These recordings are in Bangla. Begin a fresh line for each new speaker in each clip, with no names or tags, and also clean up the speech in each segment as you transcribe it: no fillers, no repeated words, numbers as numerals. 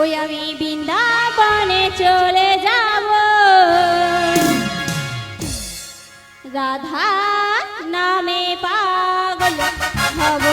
ওই আমি বৃন্দাবনে চলে যাব, রাধা নামে পাগল হব।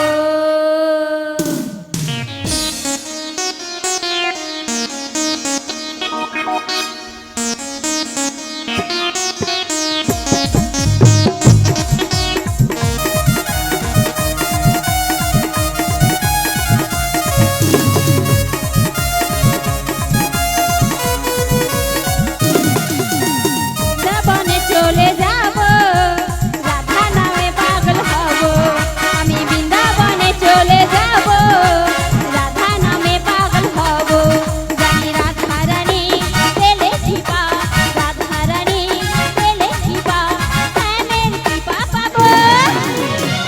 চলে যাব, রাধা নামে পাগল হব। আমি বৃন্দাবনে চলে যাব, রাধা নামে পাগল হব। জানি রাধা রানী পেলে কৃপা, রাধা রানী পেলে কৃপা, প্রেমের কৃপা পাবো।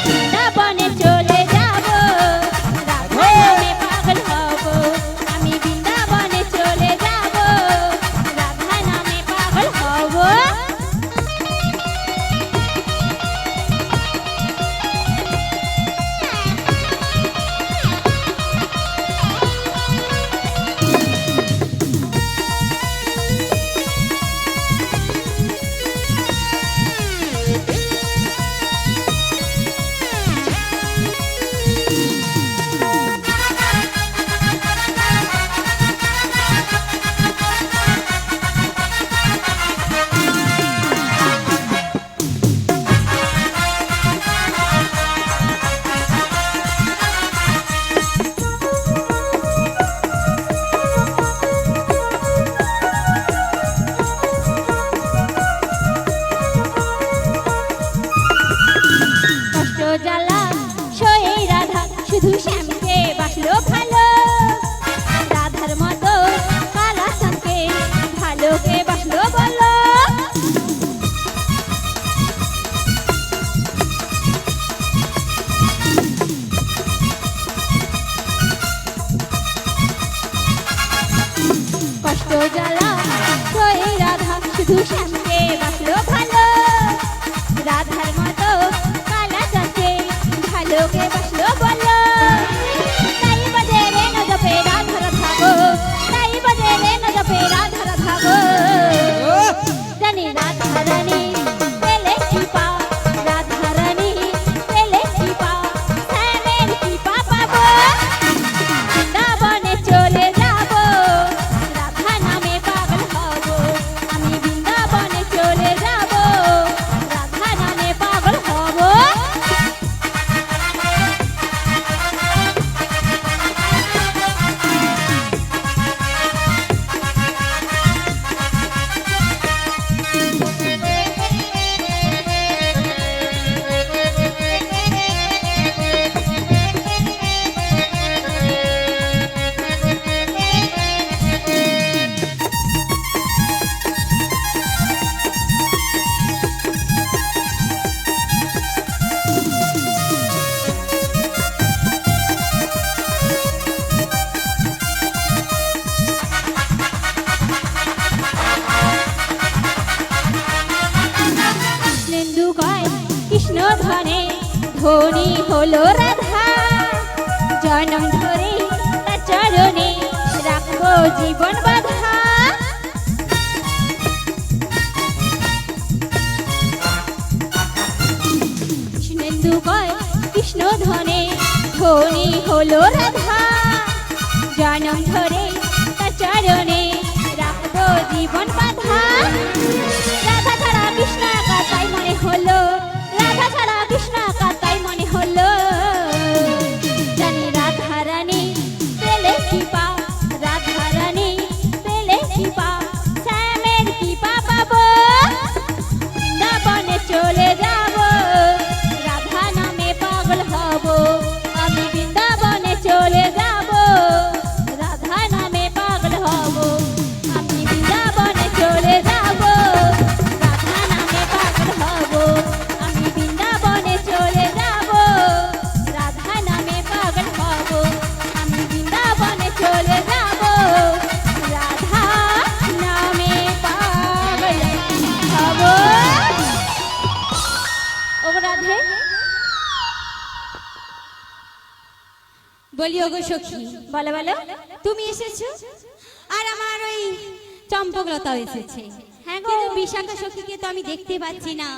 বৃন্দাবনে চলে যাব, রাধা নামে পাগল হব। আমি বৃন্দাবনে চলে যাব, রাধা নামে পাগল হব। জ্বালা সয়ে রাধা শুধু শ্যামকে বাসলো ভালো, রাধার মতো কালা চাঁদকে ভালোকে বাসলো বলো। কষ্ট জ্বালা সয়ে রাধা শুধু শ্যামকে বাসলো ভালো, রাধার মতো ভালোকে বাসলো বলো। তাই বাজে রে না জপে রাধা রাধা গো, তাই বাজে রে না জপে রাধা রাধা গো। জানি রাধা রানী পেলে কৃপা, রাধা রানী পেলে কৃপা, শ্যামের কৃপা পাবো। বৃন্দাবনে চলে যাব, রাধা নামে পাগল হব। আমি বৃন্দাবনে চলে যাব, রাধা নামে পাগল হব। কৃষ্ণ ধনে ধনী হলো রাধা, জনম ধরে তার চরণে রাখবো জীবন বাধা। কৃষ্ণেন্দু কয় কৃষ্ণ ধনে ধনী হলো রাধা, জনম ধরে তার চরণে রাখবো জীবন বাধা। রাধা ছাড়া কৃষ্ণ একা তাই মনে হলো, রাধা ছাড়া কৃষ্ণ একা তাই মনে হলো। জানি রাধা রানী পেলে কৃপা, রাধা রানী
বলি ওগো সখী,
বলো বলো।
তুমি এসেছো আর আমার ওই চম্পকলতাও এসেছে।
হ্যাঁ গো।
কিন্তু বিশাখা সখীকে তো আমি দেখতে পাচ্ছি না।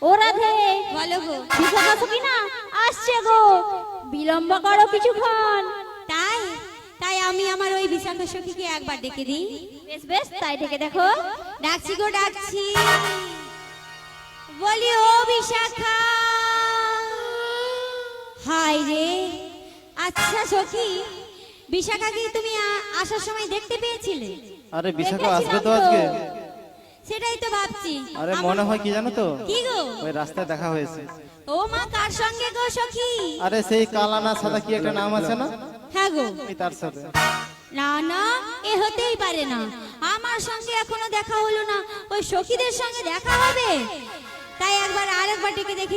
ও রাধে,
বলো গো।
বিশাখা সখী না আসছে গো, বিলম্ব করো কিছুক্ষণ।
তাই তাই আমি আমার ওই বিশাখা সখীকে একবার ডেকে দিই।
বেশ বেশ, তাই থেকে দেখো।
ডাকছি গো ডাকছি, বলি ও বিশাখা। হাই রে, আচ্ছা সখী, বিশাখাকে তুমি আসার সময় দেখতে পেয়েছিলে?
আরে বিশাখা আসবে তো আজকে।
সেটাই তো ভাবছি।
আরে মনে হয় কি জানো তো,
কি গো?
ওই রাস্তায় দেখা হয়েছে।
ও মা, কার সঙ্গে গো সখী?
আরে সেই কালা না সাদা কি একটা নাম আছে না,
হ্যাঁ গো।
এই তার সাথে।
না না, এ হতেই পারে না, আমার সঙ্গে এখনো দেখা হলো না, ওই সখীদের সঙ্গে দেখা হবে। তাই আরেকবার ডেকে দেখি।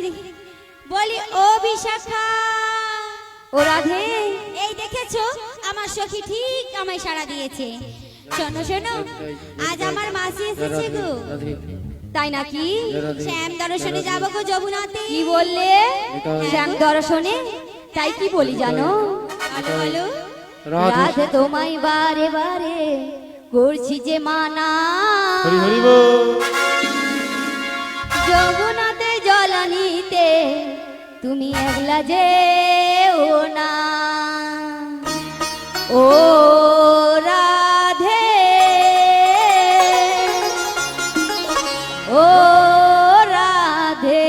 বলি ও বিশাখা।
ও রাধে,
এই দেখেছো, আমার সখী ঠিক আমায় সাড়া দিয়েছে। শোনো শোনো, আজ আমার মাসি এসেছে গো।
তাই নাকি?
শ্যাম দর্শনে যাবো গো যমুনাতে।
কি বললে? শ্যাম দর্শনে? তাই কি বলি জানো?
বলো বলো।
রাধে তোমায় বারে বারে করছি যে মানা,
হরি হরি বল।
যমুনাতে জল নিতে তুমি একলা যে ও না। ও রাধে, ও রাধে।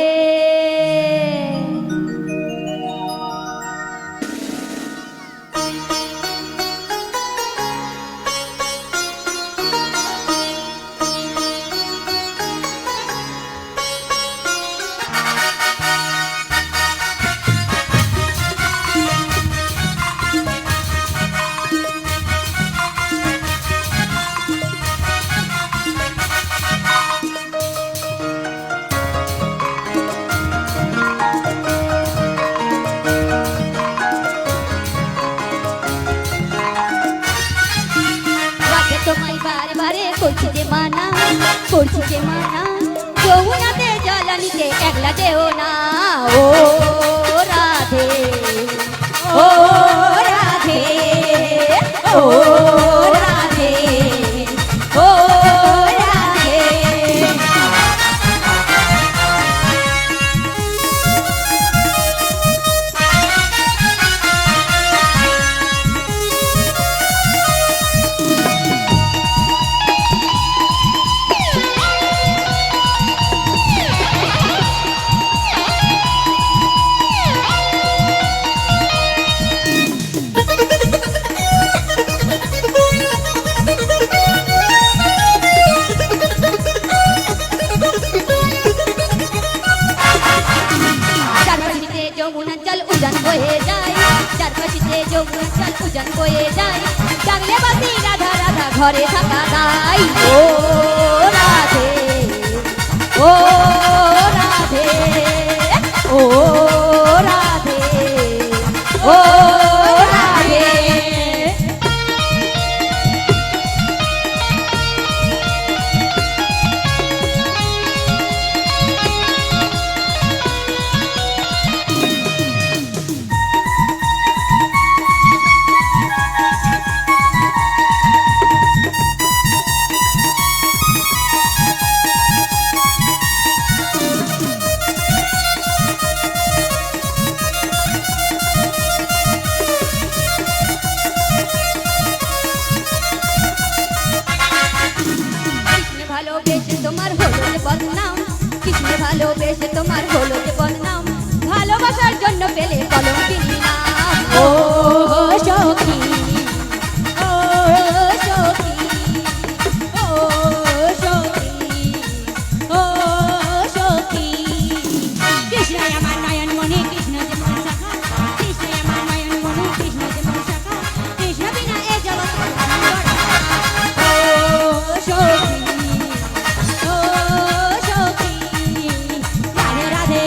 রাধে তোমায় বারে বারে করছি যে মানা, করছি যে মানা, যমুনাতে জল নিতে একলা যেও না। ও রাধে, ও রাধে, ও রাধে, ও রাধে। চারপাশিতে যমুনার জল উজান বয়ে যায়, চারপাশিতে যমুনার জল উজান বয়ে যায়, ডাকলে বাসি রাধা রাধা ঘরে থাকা দাই। ও রাধে, ও রাধে, ও রাধে, ও রাধে। কৃষ্ণে ভালোবেসে তোমার হলো যে বদনাম, কৃষ্ণে ভালোবেসে তোমার হলো যে বদনাম, ভালোবাসার জন্য পেলে কলঙ্কিনী নাম। ও সখী, ও সখী, ও সখী, ও সখী। কৃষ্ণ আমার নয়ন মনে, কৃষ্ণ যে মন শাখা, কৃষ্ণ আমার নয়ন মনে, কৃষ্ণ যে মন শাখা, কৃষ্ণ বিনা এ জগৎ ও সখী, ও সখী, রাধে রাধে।